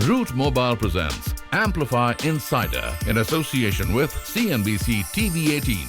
Root Mobile presents Amplify Insider in association with CNBC TV 18.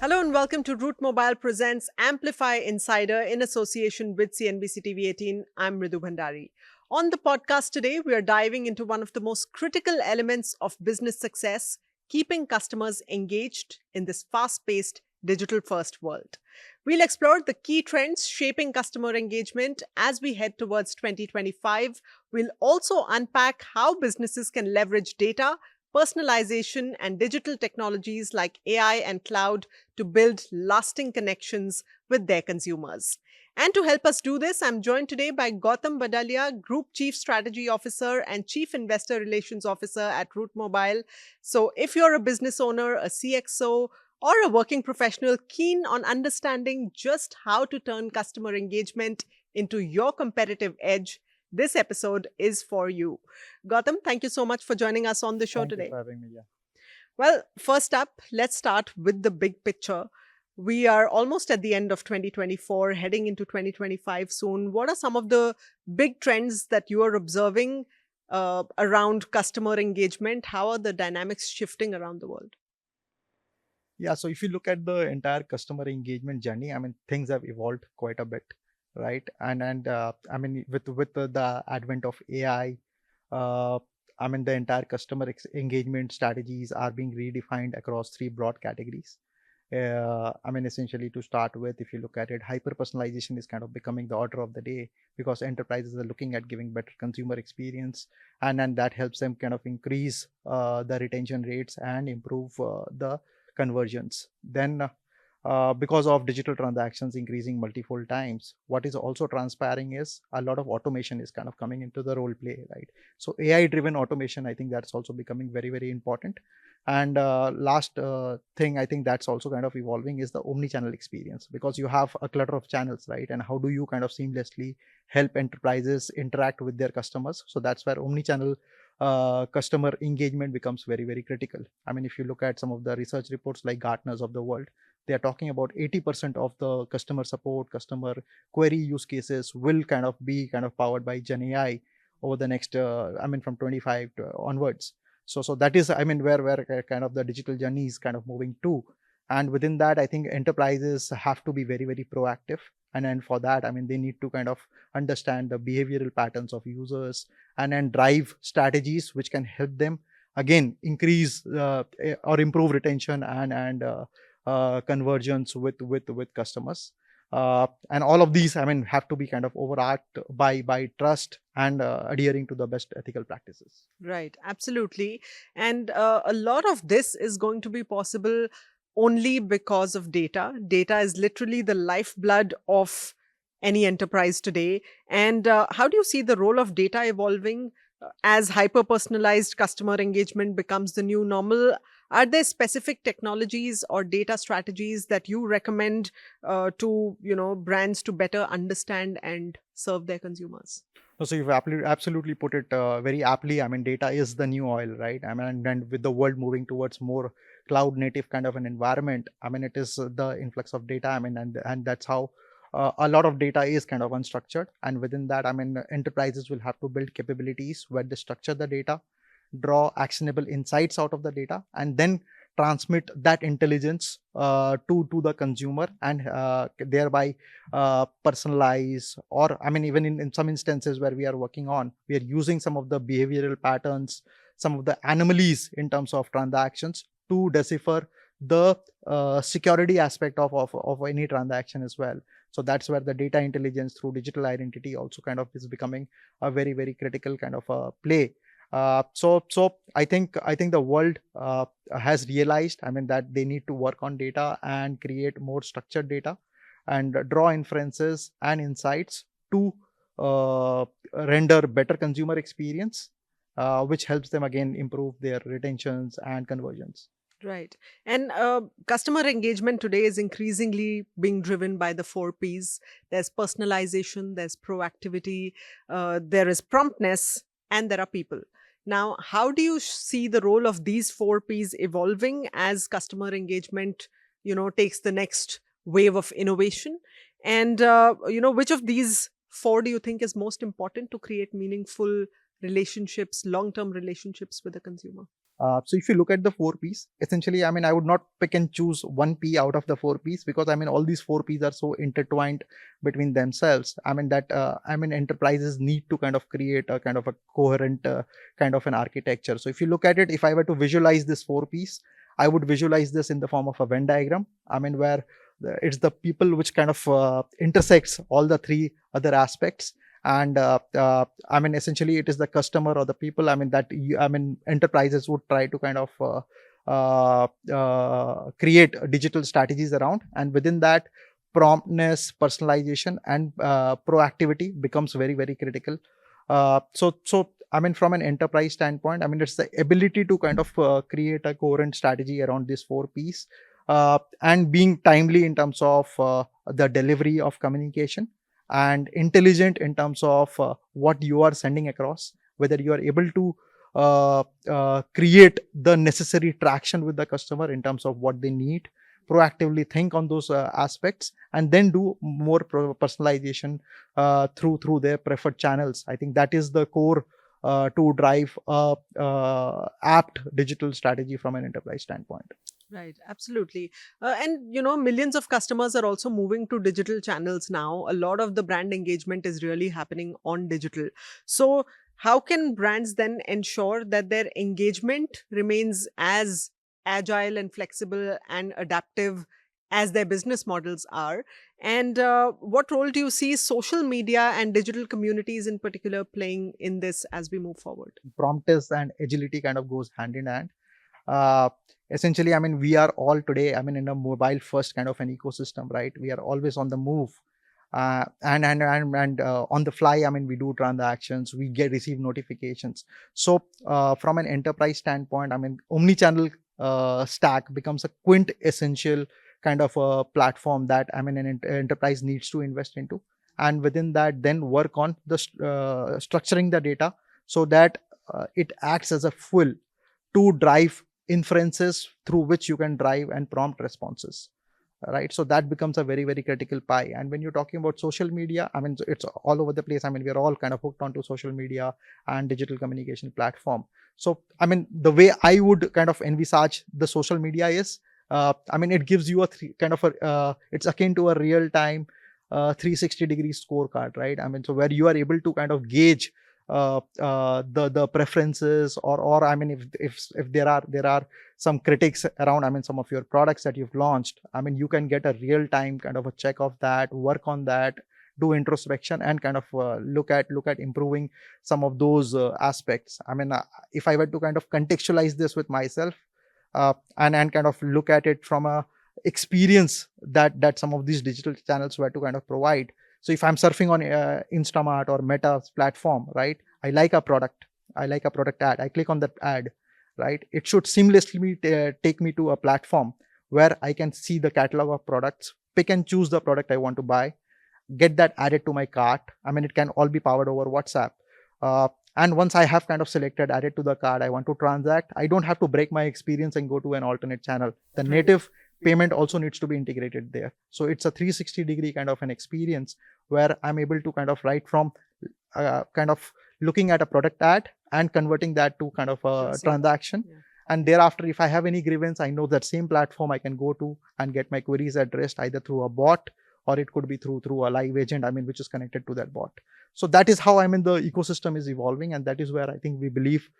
Hello and welcome to Root Mobile presents Amplify Insider in association with CNBC TV 18. I'm Mridu Bhandari. On the podcast today, we are diving into one of the most critical elements of business success, keeping customers engaged in this fast-paced, digital-first world. We'll explore the key trends shaping customer engagement as we head towards 2025. We'll also unpack how businesses can leverage data, personalization, and digital technologies like AI and cloud to build lasting connections with their consumers. And to help us do this, I'm joined today by Gautam Badalia, Group Chief Strategy Officer and Chief Investor Relations Officer at Root Mobile. So if you're a business owner, a CXO, or a working professional keen on understanding just how to turn customer engagement into your competitive edge, this episode is for you. Gautam, thank you so much for joining us on the show today. Thank you for having me. Yeah. Well, first up, let's start with the big picture. We are almost at the end of 2024, heading into 2025 soon. What are some of the big trends that you are observing around customer engagement? How are the dynamics shifting around the world? Yeah. So if you look at the entire customer engagement journey, I mean, things have evolved quite a bit, right? And I mean, with the advent of AI, I mean, the entire customer engagement strategies are being redefined across three broad categories. I mean, essentially, to start with, if you look at it, hyper personalization is kind of becoming the order of the day because enterprises are looking at giving better consumer experience, and that helps them kind of increase the retention rates and improve the conversions. Then because of digital transactions increasing multiple times, what is also transpiring is a lot of automation is kind of coming into the role play, right? So AI driven automation, I think that's also becoming very, very important. And last thing I think that's also kind of evolving is the omni-channel experience, because you have a clutter of channels, right? And how do you kind of seamlessly help enterprises interact with their customers? So that's where omni-channel customer engagement becomes very, very critical. I mean, if you look at some of the research reports like Gartner's of the world, they are talking about 80% of the customer support, customer query use cases will kind of be powered by Gen AI over the next, I mean, from 25 onwards. So that is, I mean, where kind of the digital journey is kind of moving to. And within that, I think enterprises have to be very, very proactive. And for that, I mean, they need to kind of understand the behavioral patterns of users and then drive strategies which can help them, again, increase or improve retention and conversions with customers. And all of these, I mean, have to be kind of overarched by trust and adhering to the best ethical practices. Right, absolutely. And a lot of this is going to be possible only because of data. Data is literally the lifeblood of any enterprise today. And how do you see the role of data evolving as hyper-personalized customer engagement becomes the new normal? Are there specific technologies or data strategies that you recommend to brands to better understand and serve their consumers? So you've absolutely put it very aptly. I mean, data is the new oil, right? I mean, and with the world moving towards more cloud native kind of an environment, I mean, it is the influx of data. I mean, and that's how a lot of data is kind of unstructured. And within that, I mean, enterprises will have to build capabilities where they structure the data, draw actionable insights out of the data, and then transmit that intelligence to the consumer, and thereby personalize, or I mean, even in some instances where we are working on, we are using some of the behavioral patterns, some of the anomalies in terms of transactions to decipher the security aspect of any transaction as well. So that's where the data intelligence through digital identity also kind of is becoming a very, very critical kind of play. So I think the world has realized, I mean, that they need to work on data and create more structured data and draw inferences and insights to render better consumer experience, which helps them again improve their retentions and conversions. Right. And customer engagement today is increasingly being driven by the 4 Ps. There's personalization, there's proactivity, there is promptness, and there are people. Now, how do you see the role of these 4 Ps evolving as customer engagement, takes the next wave of innovation? And, which of these four do you think is most important to create meaningful relationships, long-term relationships with the consumer? So if you look at the 4 Ps, essentially, I mean, I would not pick and choose one P out of the 4 Ps, because I mean, all these 4 Ps are so intertwined between themselves. I mean, that enterprises need to kind of create a kind of a coherent kind of an architecture. So if you look at it, if I were to visualize this 4 Ps, I would visualize this in the form of a Venn diagram. I mean, where it's the people which kind of intersects all the three other aspects. And I mean, essentially, it is the customer or the people. I mean, enterprises would try to kind of create digital strategies around, and within that, promptness, personalization, and proactivity becomes very, very critical. So I mean, from an enterprise standpoint, I mean, it's the ability to kind of create a coherent strategy around these 4 Ps, and being timely in terms of the delivery of communication, and intelligent in terms of what you are sending across, whether you are able to create the necessary traction with the customer in terms of what they need, proactively think on those aspects, and then do more personalization through their preferred channels. I think that is the core to drive a apt digital strategy from an enterprise standpoint. Right, absolutely. And millions of customers are also moving to digital channels now. A lot of the brand engagement is really happening on digital. So, how can brands then ensure that their engagement remains as agile and flexible and adaptive as their business models are? And what role do you see social media and digital communities in particular playing in this as we move forward? Promptness and agility kind of goes hand in hand. Essentially, I mean, we are all today, I mean, in a mobile first kind of an ecosystem, right? We are always on the move, and on the fly. I mean, we do transactions, we receive notifications. So from an enterprise standpoint, I mean, omni-channel stack becomes a quintessential kind of a platform that, I mean, an enterprise needs to invest into, and within that, then work on the structuring the data so that it acts as a fuel to drive inferences through which you can drive and prompt responses, right? So that becomes a very, very critical pie. And when you're talking about social media, I mean, it's all over the place. I mean, we're all kind of hooked onto social media and digital communication platform. So I mean, the way I would kind of envisage the social media is, I mean, it gives you it's akin to a real-time 360-degree scorecard, right? I mean, so where you are able to kind of gauge the preferences, or I mean, if there are some critics around, I mean, some of your products that you've launched, I mean, you can get a real time kind of a check of that, work on that, do introspection, and kind of look at improving some of those aspects. I mean, if I were to kind of contextualize this with myself, and kind of look at it from a experience that some of these digital channels were to kind of provide. So if I'm surfing on Instamart or Meta's platform, right, I like a product ad, I click on that ad, right, it should seamlessly take me to a platform where I can see the catalog of products, pick and choose the product I want to buy, get that added to my cart. I mean, it can all be powered over WhatsApp. And once I have kind of selected, added to the cart, I want to transact, I don't have to break my experience and go to an alternate channel. The native payment also needs to be integrated there. So it's a 360-degree kind of an experience where I'm able to kind of right from kind of looking at a product ad and converting that to kind of a transaction. Yeah. And thereafter, if I have any grievance, I know that same platform I can go to and get my queries addressed either through a bot, or it could be through a live agent, I mean, which is connected to that bot. So that is how, I mean, the ecosystem is evolving, and that is where I think we believe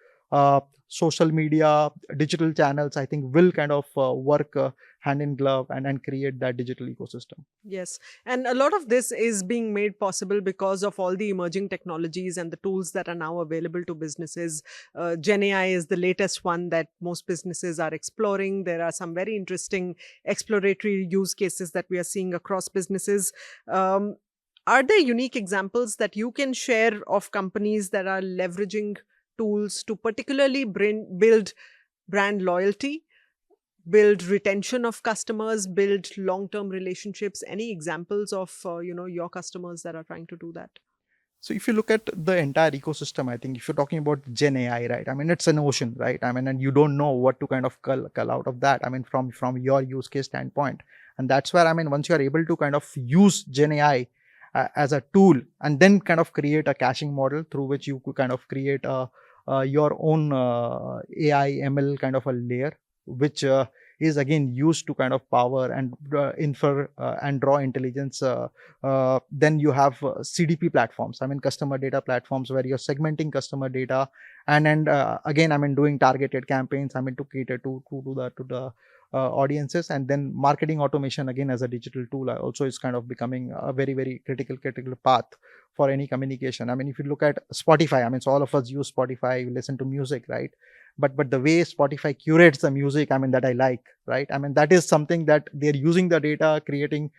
social media, digital channels, I think will kind of work hand in glove and create that digital ecosystem. Yes. And a lot of this is being made possible because of all the emerging technologies and the tools that are now available to businesses. Gen AI is the latest one that most businesses are exploring. There are some very interesting exploratory use cases that we are seeing across businesses. Are there unique examples that you can share of companies that are leveraging tools to particularly build brand loyalty, build retention of customers, build long-term relationships? Any examples of your customers that are trying to do that? So if you look at the entire ecosystem, I think if you're talking about Gen AI, right? I mean, it's an ocean, right? I mean, and you don't know what to kind of cull out of that. I mean, from your use case standpoint, and that's where, I mean, once you are able to kind of use Gen AI as a tool, and then kind of create a caching model through which you could kind of create your own AI ML kind of a layer, which is again used to kind of power and infer and draw intelligence. Then you have CDP platforms, I mean customer data platforms, where you're segmenting customer data, and again, I mean doing targeted campaigns, I mean to cater to the audiences. And then marketing automation, again as a digital tool, also is kind of becoming a very critical path for any communication. I mean, if you look at Spotify, I mean, so all of us use Spotify, we listen to music, right? But the way Spotify curates the music, I mean, that I like, right? I mean, that is something that they're using the data, creating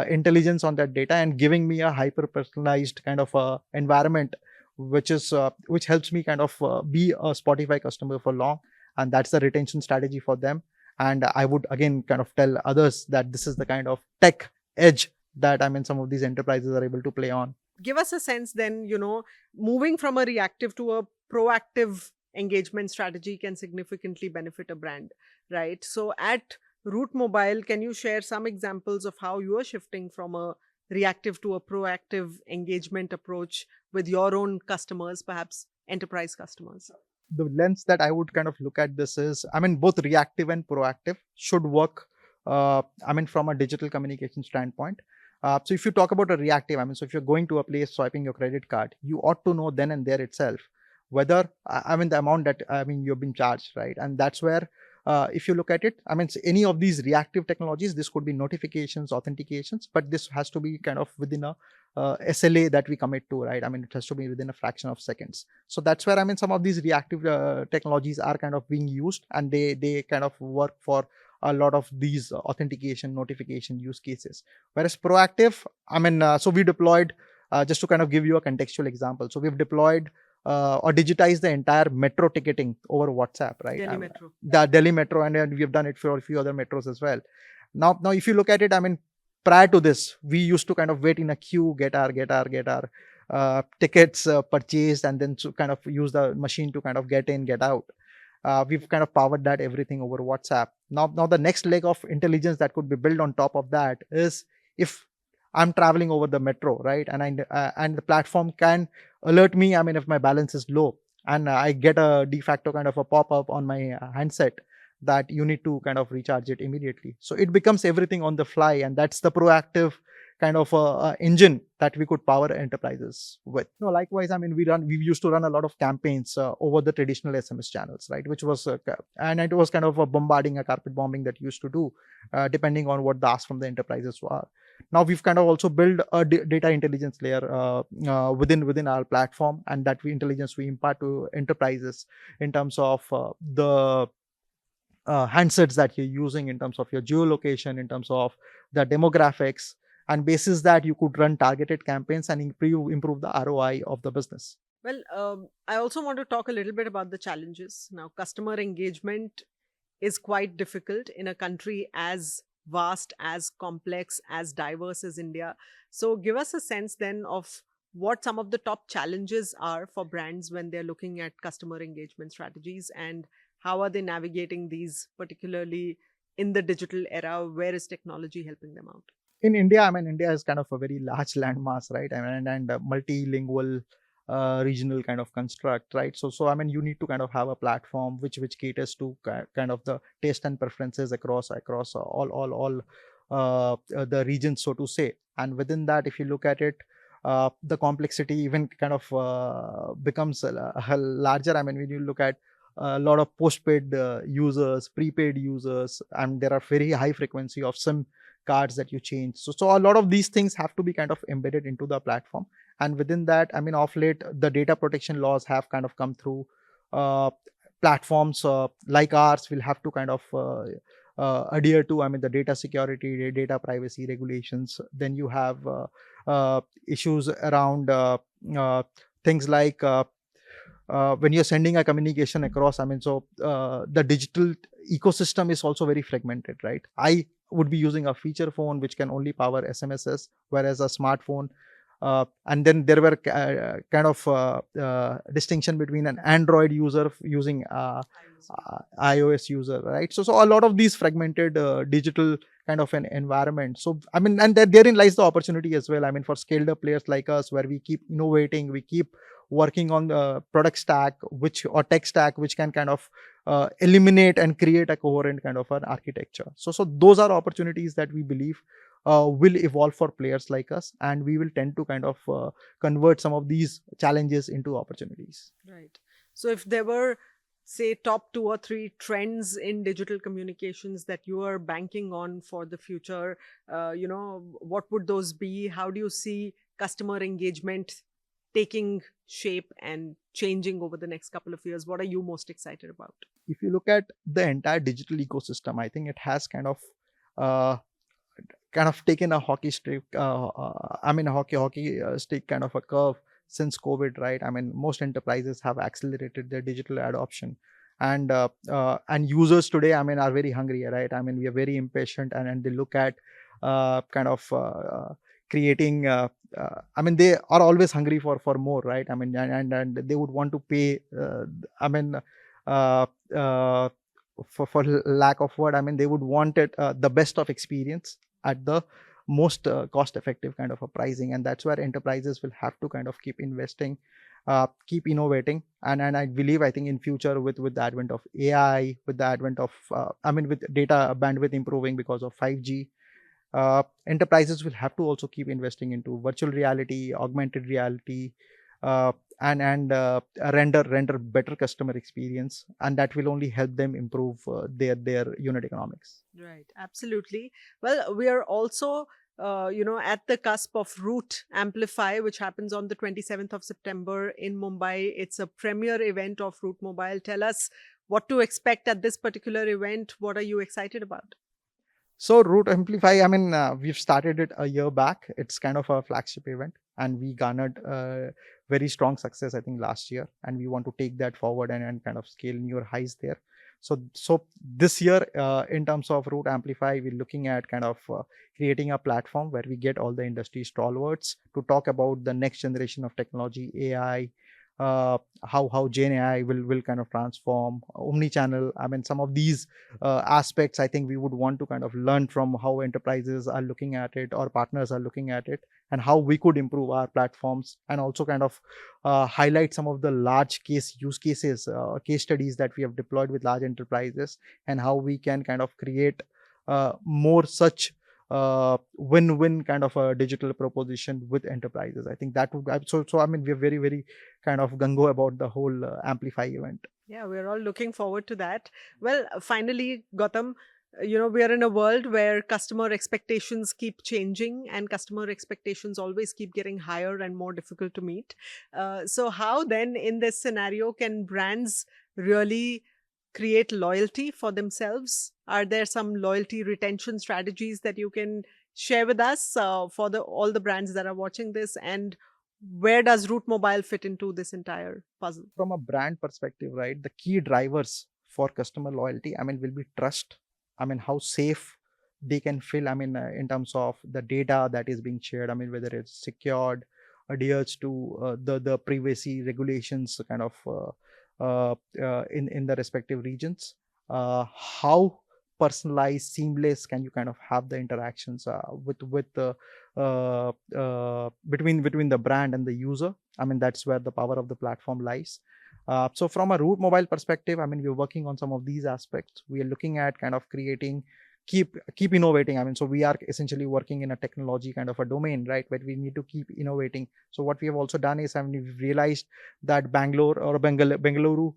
intelligence on that data, and giving me a hyper personalized kind of environment, which helps me kind of be a Spotify customer for long. And that's the retention strategy for them. And I would again kind of tell others that this is the kind of tech edge that, I mean, some of these enterprises are able to play on. Give us a sense then, moving from a reactive to a proactive engagement strategy can significantly benefit a brand, right? So at Root Mobile, can you share some examples of how you are shifting from a reactive to a proactive engagement approach with your own customers, perhaps enterprise customers? The lens that I would kind of look at this is, I mean, both reactive and proactive should work, I mean, from a digital communication standpoint. So if you talk about a reactive, I mean, so if you're going to a place swiping your credit card, you ought to know then and there itself whether, I mean, the amount that, I mean, you've been charged, right? And that's where, if you look at it, I mean, any of these reactive technologies, this could be notifications, authentications, but this has to be kind of within a SLA that we commit to, right? I mean, it has to be within a fraction of seconds. So that's where, I mean, some of these reactive technologies are kind of being used, and they kind of work for a lot of these authentication, notification use cases. Whereas proactive, I mean, so we deployed, just to kind of give you a contextual example. So we've deployed or digitized the entire metro ticketing over WhatsApp, right? Delhi Metro. The Delhi Metro, and we've done it for a few other metros as well. Now, if you look at it, I mean, prior to this, we used to kind of wait in a queue, get our tickets purchased, and then to kind of use the machine to kind of get in, get out. We've kind of powered that everything over WhatsApp. Now the next leg of intelligence that could be built on top of that is, if I'm traveling over the metro, right, and the platform can alert me, I mean, if my balance is low, and I get a de facto kind of a pop-up on my handset that you need to kind of recharge it immediately. So it becomes everything on the fly, and that's the proactive kind of engine that we could power enterprises with. No, likewise, I mean, we used to run a lot of campaigns over the traditional SMS channels, right? Which was, and it was kind of a bombarding, a carpet bombing that used to do, depending on what the ask from the enterprises were. Now we've kind of also built a data intelligence layer within our platform, and that intelligence we impart to enterprises in terms of the handsets that you're using, in terms of your geolocation, in terms of the demographics, and basis that you could run targeted campaigns and improve the ROI of the business. Well, I also want to talk a little bit about the challenges. Now, customer engagement is quite difficult in a country as vast, as complex, as diverse as India. So give us a sense then of what some of the top challenges are for brands when they're looking at customer engagement strategies, and how are they navigating these, particularly in the digital era? Where is technology helping them out? In India, I mean, India is kind of a very large landmass, right? I mean, and a multilingual regional kind of construct, right? So I mean, you need to kind of have a platform which caters to kind of the taste and preferences across all the regions, so to say. And within that, if you look at it, the complexity even kind of becomes larger. I mean, when you look at a lot of postpaid users, prepaid users, and there are very high frequency of SIM cards that you change. So a lot of these things have to be kind of embedded into the platform. And within that, I mean, of late, the data protection laws have kind of come through. Platforms like ours will have to kind of adhere to, I mean, the data security, data privacy regulations. Then you have issues around things like when you're sending a communication across, the digital ecosystem is also very fragmented, right? I would be using a feature phone which can only power SMSs, whereas a smartphone, and then there were distinction between an Android user using iOS user, right? So a lot of these fragmented digital kind of an environment. So and therein lies the opportunity as well. For scaled up players like us, where we keep innovating, we keep working on the product stack, or tech stack, which can kind of eliminate and create a coherent kind of an architecture. So those are opportunities that we believe will evolve for players like us, and we will tend to kind of convert some of these challenges into opportunities. Right. So if there were, say, top 2 or 3 trends in digital communications that you are banking on for the future, what would those be? How do you see customer engagement taking shape and changing over the next couple of years? What are you most excited about? If you look at the entire digital ecosystem, I think it has kind of taken a hockey stick, hockey stick kind of a curve since COVID, right? Most enterprises have accelerated their digital adoption, and users today, are very hungry, right? We are very impatient, and they look at creating. They are always hungry for more, right? And they would want to pay. Uh, uh, for lack of word, they would want it the best of experience at the most cost effective kind of a pricing, and that's where enterprises will have to kind of keep investing, keep innovating, and I think in future with the advent of AI, with the advent of with data bandwidth improving because of 5G, enterprises will have to also keep investing into virtual reality, augmented reality, and render better customer experience, and that will only help them improve their unit economics. Right, absolutely. Well, we are also at the cusp of Root Amplify, which happens on the 27th of September in Mumbai. It's a premier event of Root Mobile. Tell us what to expect at this particular event. What are you excited about? So Root Amplify, we've started it a year back. It's kind of a flagship event, and we garnered very strong success, I think, last year, and we want to take that forward and kind of scale newer highs there. So this year, in terms of Root Amplify, we're looking at kind of creating a platform where we get all the industry stalwarts to talk about the next generation of technology, AI, how Gen AI will kind of transform omni-channel. Some of these aspects, I think we would want to kind of learn from how enterprises are looking at it, or partners are looking at it, and how we could improve our platforms, and also kind of highlight some of the large case use cases, case studies that we have deployed with large enterprises, and how we can kind of create more such win-win kind of a digital proposition with enterprises. I think that would we're very, very kind of gung-ho about the whole Amplify event. Yeah, we're all looking forward to that. Well, finally, Gautam, we are in a world where customer expectations keep changing, and customer expectations always keep getting higher and more difficult to meet. So how then in this scenario can brands really create loyalty for themselves? Are there some loyalty retention strategies that you can share with us for all the brands that are watching this? And where does Root Mobile fit into this entire puzzle? From a brand perspective, right, the key drivers for customer loyalty, will be trust. How safe they can feel, in terms of the data that is being shared, whether it's secured, adheres to the privacy regulations kind of in the respective regions. How personalized, seamless can you kind of have the interactions with the between the brand and the user? That's where the power of the platform lies. So from a Root Mobile perspective, we're working on some of these aspects. We are looking at kind of creating, keep innovating. So we are essentially working in a technology kind of a domain, right, where we need to keep innovating. So what we have also done is, we've realized that Bangalore or Bengaluru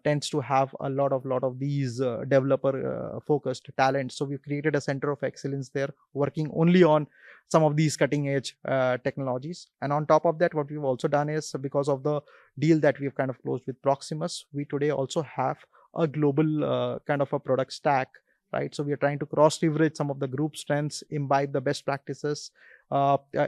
tends to have a lot of these developer focused talents. So we've created a center of excellence there, working only on some of these cutting edge technologies. And on top of that, what we've also done is, because of the deal that we've kind of closed with Proximus, we today also have a global kind of a product stack, right? So we are trying to cross leverage some of the group strengths, imbibe the best practices,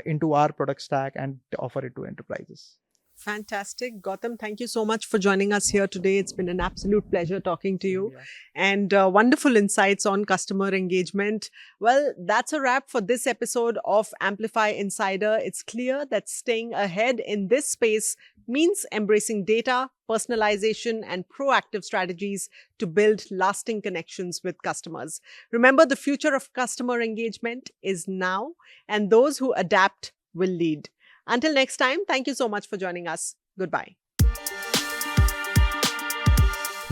into our product stack and offer it to enterprises. Fantastic. Gautam, thank you so much for joining us here today. It's been an absolute pleasure talking to you, Yeah. and wonderful insights on customer engagement. Well, that's a wrap for this episode of Amplify Insider. It's clear that staying ahead in this space means embracing data, personalization, and proactive strategies to build lasting connections with customers. Remember, the future of customer engagement is now, and those who adapt will lead. Until next time, thank you so much for joining us. Goodbye.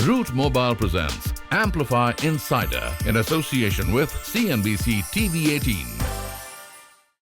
Root Mobile presents Amplify Insider in association with CNBC TV 18.